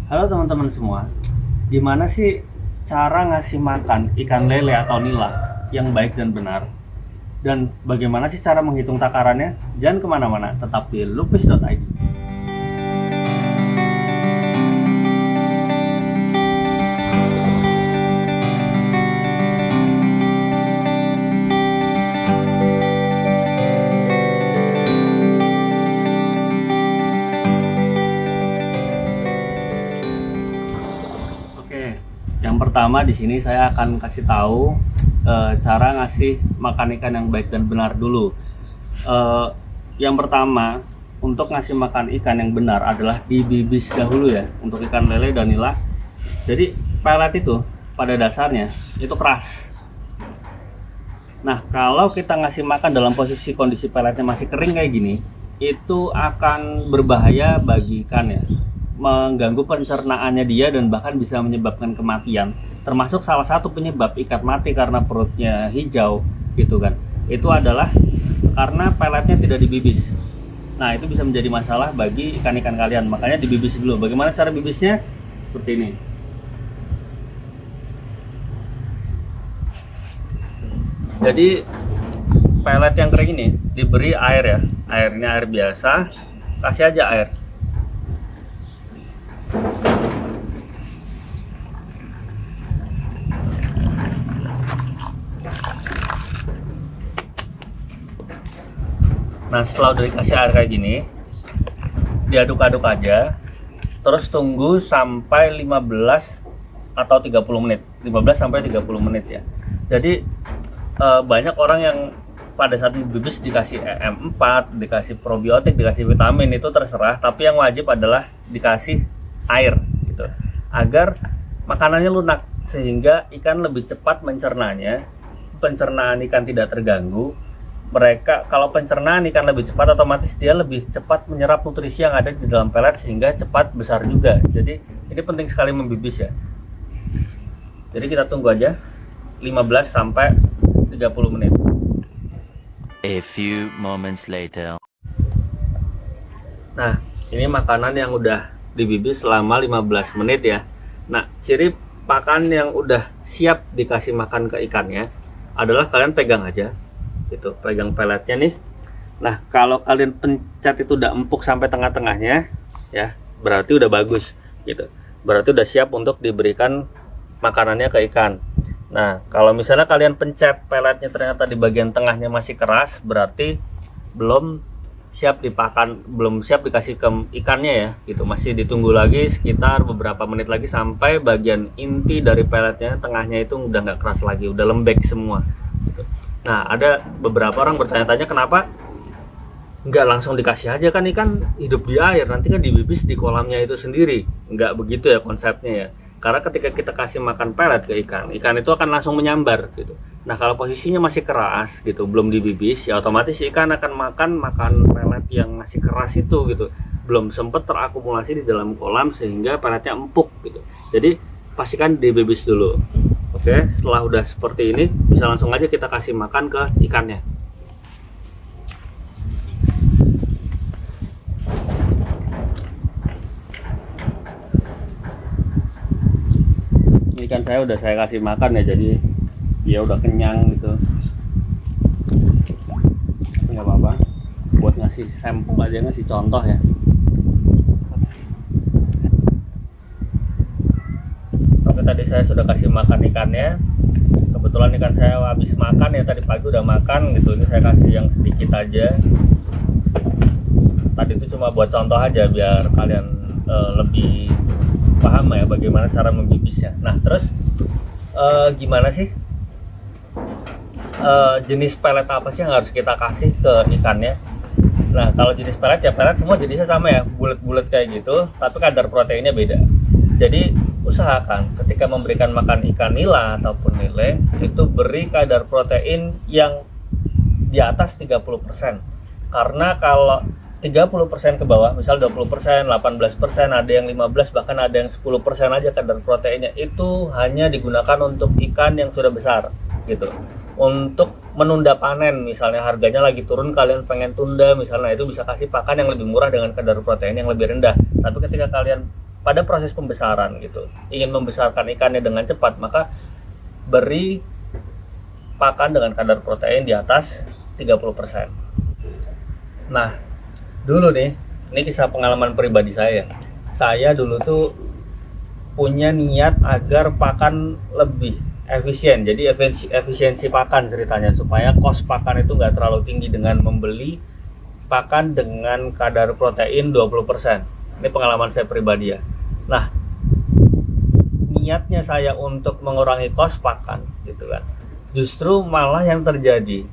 Halo teman-teman semua, gimana sih cara ngasih makan ikan lele atau nila yang baik dan benar? Dan bagaimana sih cara menghitung takarannya? Jangan kemana-mana, tetap di lupis.id. Oke, yang pertama di sini saya akan kasih tahu cara ngasih makan ikan yang baik dan benar dulu. Eh, yang pertama, untuk ngasih makan ikan yang benar adalah dibibis dahulu ya, untuk ikan lele dan nila. Jadi pelet itu pada dasarnya itu keras. Nah, kalau kita ngasih makan dalam posisi kondisi peletnya masih kering kayak gini, itu akan berbahaya bagi ikan ya, mengganggu pencernaannya dia dan bahkan bisa menyebabkan kematian. Termasuk salah satu penyebab ikan mati karena perutnya hijau gitu kan. Itu adalah karena peletnya tidak dibibis. Nah, itu bisa menjadi masalah bagi ikan-ikan kalian. Makanya dibibis dulu. Bagaimana cara bibisnya? Seperti ini. Jadi pelet yang kering ini diberi air ya. Air ini air biasa. Kasih aja air. Nah, setelah udah dikasih air kayak gini, diaduk-aduk aja. Terus tunggu sampai 15 atau 30 menit. 15 sampai 30 menit ya. Jadi banyak orang yang pada saat bibis dikasih EM4, dikasih probiotik, dikasih vitamin, itu terserah, tapi yang wajib adalah dikasih air gitu. Agar makanannya lunak sehingga ikan lebih cepat mencernanya. Pencernaan ikan tidak terganggu. Mereka kalau pencernaan ikan lebih cepat, otomatis dia lebih cepat menyerap nutrisi yang ada di dalam pelet sehingga cepat besar juga. Jadi ini penting sekali membibis ya. Jadi kita tunggu aja 15 sampai 30 menit. A few moments later. Nah, ini makanan yang udah dibibis selama 15 menit ya. Nah, ciri pakan yang udah siap dikasih makan ke ikannya adalah kalian pegang aja gitu, pegang peletnya nih. Nah, kalau kalian pencet itu udah empuk sampai tengah-tengahnya ya, berarti udah bagus gitu. Berarti udah siap untuk diberikan makanannya ke ikan. Nah, kalau misalnya kalian pencet peletnya ternyata di bagian tengahnya masih keras, berarti belum siap dipakan, belum siap dikasih ke ikannya ya gitu. Masih ditunggu lagi sekitar beberapa menit lagi sampai bagian inti dari peletnya tengahnya itu udah nggak keras lagi, udah lembek semua gitu. Nah, ada beberapa orang bertanya-tanya kenapa nggak langsung dikasih aja, kan ikan hidup di air, nanti kan dibibis di kolamnya itu sendiri. Nggak begitu ya konsepnya ya. Karena ketika kita kasih makan pelet ke ikan, ikan itu akan langsung menyambar gitu. Nah, kalau posisinya masih keras gitu, belum dibibis, ya otomatis ikan akan makan pelet yang masih keras itu gitu. Belum sempat terakumulasi di dalam kolam sehingga peletnya empuk gitu. Jadi pastikan dibibis dulu. Oke, setelah udah seperti ini, bisa langsung aja kita kasih makan ke ikannya. Ini ikan saya udah saya kasih makan ya, jadi dia udah kenyang gitu. Nggak apa-apa, buat ngasih sampel aja, ngasih contoh ya. Oke, tadi saya sudah kasih makan ikannya. Kebetulan ikan saya habis makan ya, tadi pagi udah makan gitu. Ini saya kasih yang sedikit aja. Tadi itu cuma buat contoh aja biar kalian lebih paham ya bagaimana cara membibisnya. Nah, terus gimana sih jenis pelet apa sih yang harus kita kasih ke ikannya? Nah, kalau jenis pelet ya pelet semua jenisnya sama ya, bulat-bulat kayak gitu, tapi kadar proteinnya beda. Jadi usahakan ketika memberikan makan ikan nila ataupun lele itu beri kadar protein yang di atas 30%. Karena kalau 30% ke bawah, misal 20%, 18%, ada yang 15%, bahkan ada yang 10% aja kadar proteinnya, itu hanya digunakan untuk ikan yang sudah besar gitu. Untuk menunda panen, misalnya harganya lagi turun, kalian pengen tunda misalnya, itu bisa kasih pakan yang lebih murah dengan kadar protein yang lebih rendah. Tapi ketika kalian pada proses pembesaran gitu, ingin membesarkan ikannya dengan cepat, maka beri pakan dengan kadar protein di atas 30%. Nah, dulu nih, ini kisah pengalaman pribadi saya. Saya dulu tuh punya niat agar pakan lebih efisien. Jadi efisiensi pakan ceritanya, supaya kos pakan itu nggak terlalu tinggi dengan membeli pakan dengan kadar protein 20%. Ini pengalaman saya pribadi ya. Nah, niatnya saya untuk mengurangi kos pakan gitu kan. Justru malah yang terjadi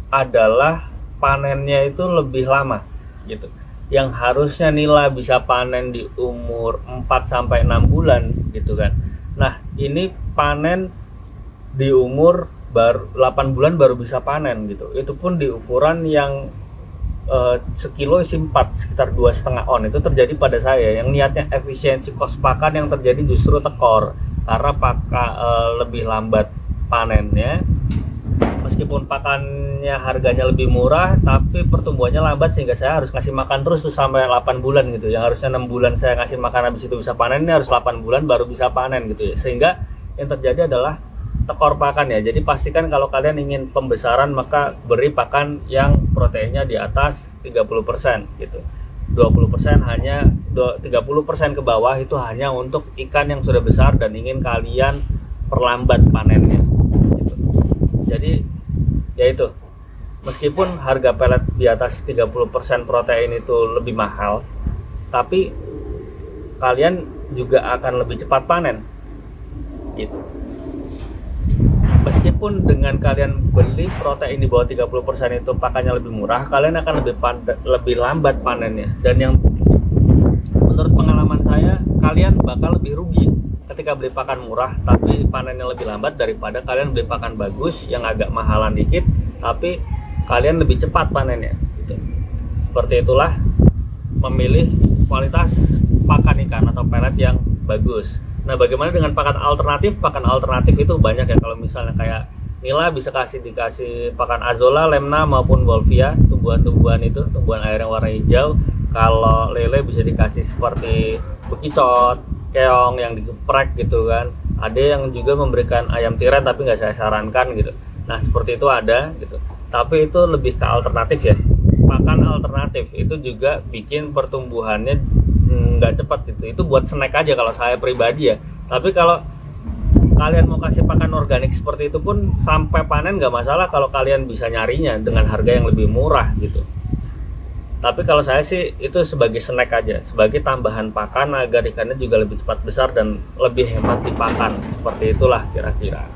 adalah panennya itu lebih lama gitu. Yang harusnya nila bisa panen di umur 4 sampai 6 bulan gitu kan. Nah, ini panen di umur baru 8 bulan baru bisa panen gitu. Itu pun di ukuran yang sekilo isi 4, sekitar 2,5 on. Itu terjadi pada saya yang niatnya efisiensi kos pakan, yang terjadi justru tekor karena lebih lambat panennya. Meskipun pakannya harganya lebih murah, tapi pertumbuhannya lambat sehingga saya harus ngasih makan terus tuh sampai 8 bulan gitu. Yang harusnya 6 bulan saya ngasih makan habis itu bisa panen, ini harus 8 bulan baru bisa panen gitu ya. Sehingga yang terjadi adalah tekor pakan ya. Jadi pastikan kalau kalian ingin pembesaran, maka beri pakan yang proteinnya di atas 30% gitu. 20% hanya 30% ke bawah itu hanya untuk ikan yang sudah besar dan ingin kalian perlambat panennya gitu. Jadi ya itu, meskipun harga pelet di atas 30% protein itu lebih mahal, tapi kalian juga akan lebih cepat panen gitu. Meskipun dengan kalian beli protein di bawah 30% itu pakannya lebih murah, kalian akan lebih lambat panennya. Dan yang menurut pengalaman saya, kalian bakal lebih rugi ketika beli pakan murah tapi panennya lebih lambat daripada kalian beli pakan bagus yang agak mahalan dikit tapi kalian lebih cepat panennya gitu. Seperti itulah memilih kualitas pakan ikan atau pelet yang bagus. Nah, bagaimana dengan pakan alternatif? Pakan alternatif itu banyak ya. Kalau misalnya kayak nila bisa dikasih pakan azolla, lemna maupun wolfia, tumbuhan-tumbuhan itu, tumbuhan air yang warna hijau. Kalau lele bisa dikasih seperti bekicot, keong yang digeprek gitu kan. Ada yang juga memberikan ayam tiren tapi nggak saya sarankan gitu. Nah, seperti itu ada gitu. Tapi itu lebih ke alternatif ya. Pakan alternatif itu juga bikin pertumbuhannya nggak cepat gitu. Itu buat snack aja kalau saya pribadi ya. Tapi kalau kalian mau kasih pakan organik seperti itu pun sampai panen nggak masalah kalau kalian bisa nyarinya dengan harga yang lebih murah gitu. Tapi kalau saya sih itu sebagai snack aja, sebagai tambahan pakan agar ikannya juga lebih cepat besar dan lebih hemat dipakan. Seperti itulah kira-kira.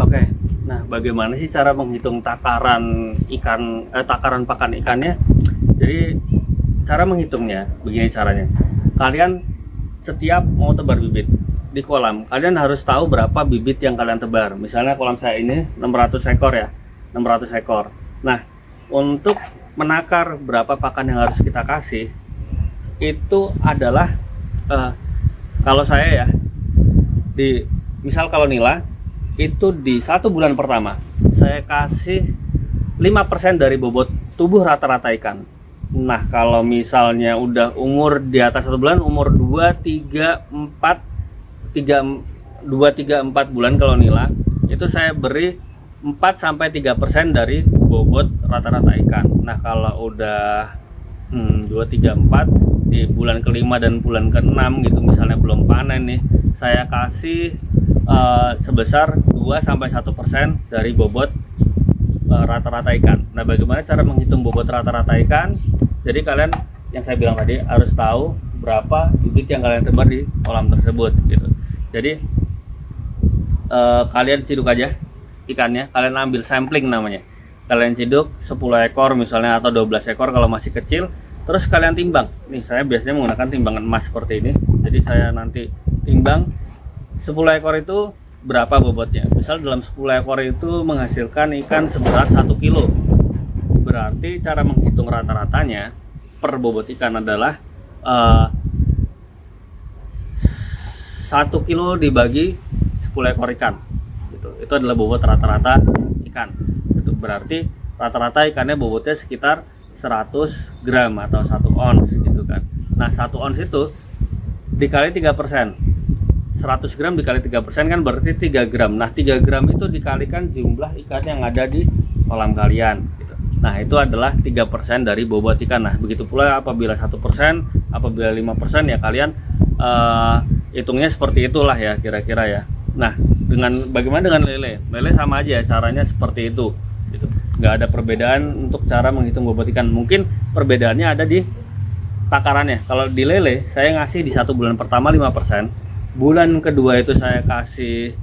Oke. Nah, bagaimana sih cara menghitung takaran pakan ikannya? Jadi cara menghitungnya begini caranya. Kalian setiap mau tebar bibit di kolam, kalian harus tahu berapa bibit yang kalian tebar. Misalnya kolam saya ini 600 ekor ya, 600 ekor. Nah, untuk menakar berapa pakan yang harus kita kasih, itu adalah kalau saya ya, misal kalau nila itu di 1 bulan pertama saya kasih 5% dari bobot tubuh rata-rata ikan. Nah, kalau misalnya udah umur di atas 1 bulan, umur 2, 3, 4 bulan kalau nila, itu saya beri 4-3% dari bobot rata-rata ikan. Nah, kalau udah 2, 3, 4 di bulan ke-5 dan bulan ke-6 gitu, misalnya belum panen nih, saya kasih sebesar 2-1% dari bobot rata-rata ikan. Nah, bagaimana cara menghitung bobot rata-rata ikan? Jadi kalian, yang saya bilang tadi, harus tahu berapa bibit yang kalian tebar di kolam tersebut gitu. Jadi kalian ciduk aja ikannya, kalian ambil sampling namanya. Kalian ciduk 10 ekor misalnya atau 12 ekor kalau masih kecil, terus kalian timbang. Nih, saya biasanya menggunakan timbangan emas seperti ini. Jadi saya nanti timbang 10 ekor itu berapa bobotnya. Misal dalam 10 ekor itu menghasilkan ikan seberat 1 kilo. Berarti cara menghitung rata-ratanya per bobot ikan adalah 1 kilo dibagi 10 ekor ikan gitu. Itu adalah bobot rata-rata ikan. Itu berarti rata-rata ikannya bobotnya sekitar 100 gram atau 1 ons gitu kan. Nah, 1 ons itu dikali 3%. 100 gram dikali 3% kan berarti 3 gram. Nah, 3 gram itu dikalikan jumlah ikan yang ada di kolam kalian gitu. Nah, itu adalah 3% dari bobot ikan. Nah, begitu pula apabila 1%, apabila 5% ya kalian hitungnya seperti itulah ya kira-kira ya. Nah, bagaimana dengan lele? Lele sama aja caranya seperti itu gitu. Nggak ada perbedaan untuk cara menghitung bobot ikan. Mungkin perbedaannya ada di takarannya. Kalau di lele saya ngasih di 1 bulan pertama 5%. Bulan kedua itu saya kasih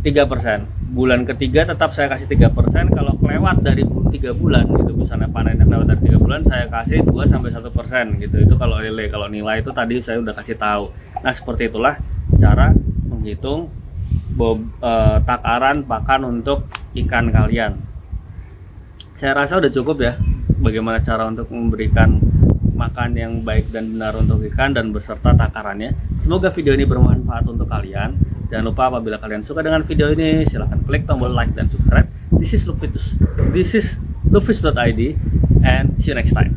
3%. Bulan ketiga tetap saya kasih 3%. Kalau kelewat dari 3 bulan gitu, misalnya panennya kelewat dari 3 bulan, saya kasih 2-1% gitu. Itu kalau lele. Kalau nilai itu tadi saya udah kasih tahu. Nah, seperti itulah cara menghitung takaran pakan untuk ikan kalian. Saya rasa udah cukup ya bagaimana cara untuk memberikan makan yang baik dan benar untuk ikan dan beserta takarannya. Semoga video ini bermanfaat untuk kalian. Jangan lupa apabila kalian suka dengan video ini, silahkan klik tombol like dan subscribe. This is Lufish.id and see you next time.